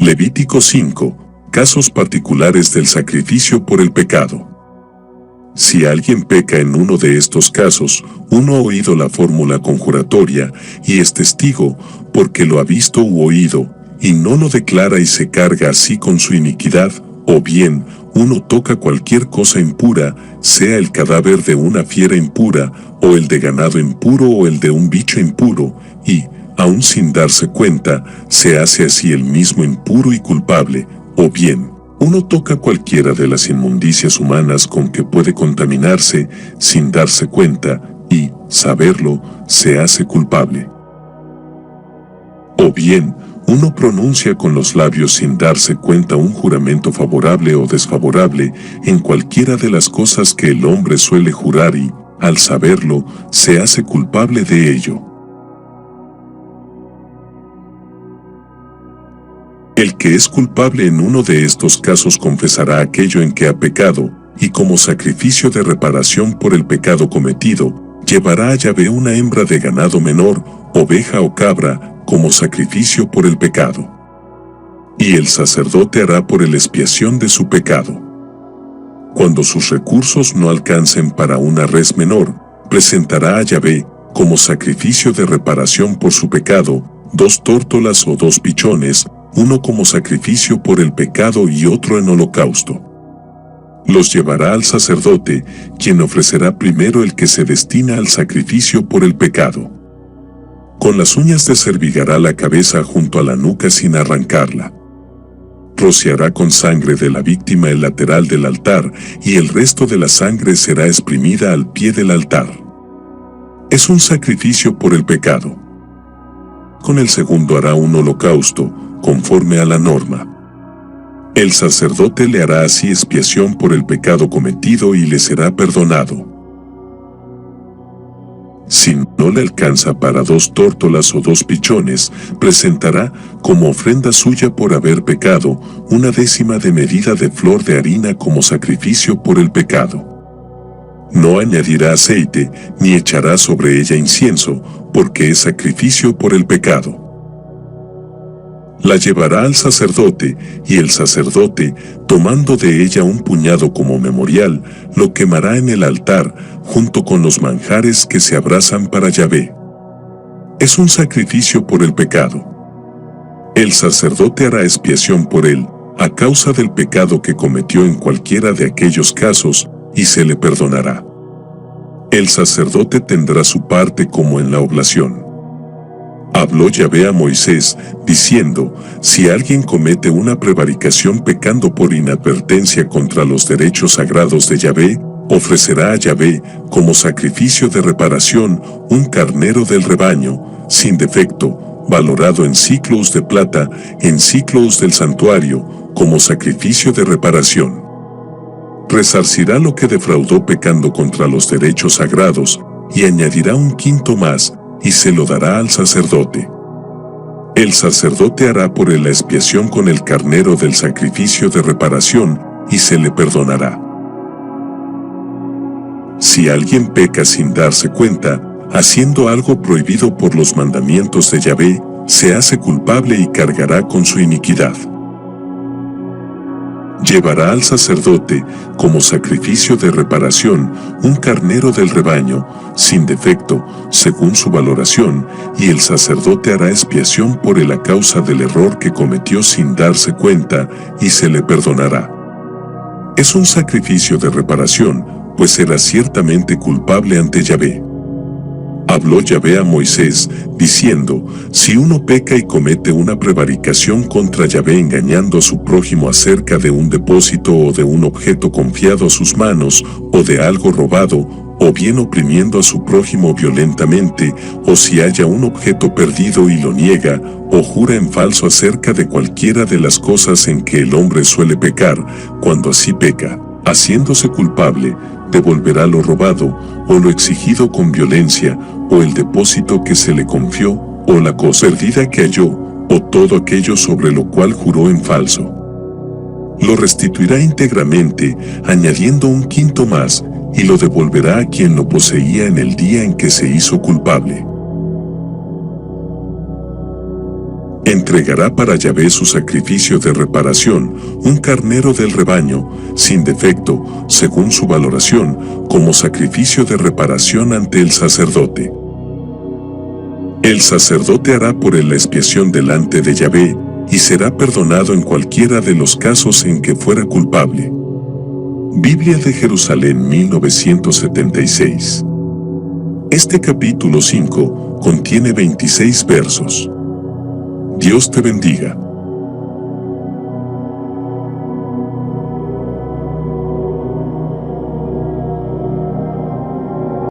Levítico 5. Casos particulares del sacrificio por el pecado. Si alguien peca en uno de estos casos, uno ha oído la fórmula conjuratoria y es testigo, porque lo ha visto u oído, y no lo declara y se carga así con su iniquidad, o bien, uno toca cualquier cosa impura, sea el cadáver de una fiera impura, o el de ganado impuro o el de un bicho impuro, y, aun sin darse cuenta, se hace así el mismo impuro y culpable, o bien, uno toca cualquiera de las inmundicias humanas con que puede contaminarse sin darse cuenta y, saberlo, se hace culpable. O bien, uno pronuncia con los labios sin darse cuenta un juramento favorable o desfavorable en cualquiera de las cosas que el hombre suele jurar y, al saberlo, se hace culpable de ello. El que es culpable en uno de estos casos confesará aquello en que ha pecado, y como sacrificio de reparación por el pecado cometido, llevará a Yahvé una hembra de ganado menor, oveja o cabra, como sacrificio por el pecado. Y el sacerdote hará por él expiación de su pecado. Cuando sus recursos no alcancen para una res menor, presentará a Yahvé, como sacrificio de reparación por su pecado, 2 tórtolas o 2 pichones, uno como sacrificio por el pecado y otro en holocausto. Los llevará al sacerdote, quien ofrecerá primero el que se destina al sacrificio por el pecado. Con las uñas descervigará la cabeza junto a la nuca sin arrancarla. Rociará con sangre de la víctima el lateral del altar, y el resto de la sangre será exprimida al pie del altar. Es un sacrificio por el pecado. Con el segundo hará un holocausto, conforme a la norma. El sacerdote le hará así expiación por el pecado cometido y le será perdonado. Si no le alcanza para 2 tórtolas o 2 pichones, presentará, como ofrenda suya por haber pecado, 1/10 de medida de flor de harina como sacrificio por el pecado. No añadirá aceite, ni echará sobre ella incienso, porque es sacrificio por el pecado. La llevará al sacerdote, y el sacerdote, tomando de ella un puñado como memorial, lo quemará en el altar, junto con los manjares que se abrasan para Yahvé. Es un sacrificio por el pecado. El sacerdote hará expiación por él, a causa del pecado que cometió en cualquiera de aquellos casos, y se le perdonará. El sacerdote tendrá su parte como en la oblación. Habló Yahvé a Moisés, diciendo, si alguien comete una prevaricación pecando por inadvertencia contra los derechos sagrados de Yahvé, ofrecerá a Yahvé, como sacrificio de reparación, un carnero del rebaño, sin defecto, valorado en siclos de plata, en siclos del santuario, como sacrificio de reparación. Resarcirá lo que defraudó pecando contra los derechos sagrados, y añadirá un quinto más, y se lo dará al sacerdote. El sacerdote hará por él la expiación con el carnero del sacrificio de reparación, y se le perdonará. Si alguien peca sin darse cuenta, haciendo algo prohibido por los mandamientos de Yahvé, se hace culpable y cargará con su iniquidad. Llevará al sacerdote, como sacrificio de reparación, un carnero del rebaño, sin defecto, según su valoración, y el sacerdote hará expiación por él a causa del error que cometió sin darse cuenta, y se le perdonará. Es un sacrificio de reparación, pues era ciertamente culpable ante Yahvé. Habló Yahvé a Moisés, diciendo, si uno peca y comete una prevaricación contra Yahvé engañando a su prójimo acerca de un depósito o de un objeto confiado a sus manos, o de algo robado, o bien oprimiendo a su prójimo violentamente, o si haya un objeto perdido y lo niega, o jura en falso acerca de cualquiera de las cosas en que el hombre suele pecar, cuando así peca, haciéndose culpable, devolverá lo robado, o lo exigido con violencia, o el depósito que se le confió, o la cosa perdida que halló, o todo aquello sobre lo cual juró en falso. Lo restituirá íntegramente, añadiendo un quinto más, y lo devolverá a quien lo poseía en el día en que se hizo culpable. Entregará para Yahvé su sacrificio de reparación, un carnero del rebaño, sin defecto, según su valoración, como sacrificio de reparación ante el sacerdote. El sacerdote hará por él la expiación delante de Yahvé, y será perdonado en cualquiera de los casos en que fuera culpable. Biblia de Jerusalén 1976. Este capítulo 5 contiene 26 versos. Dios te bendiga.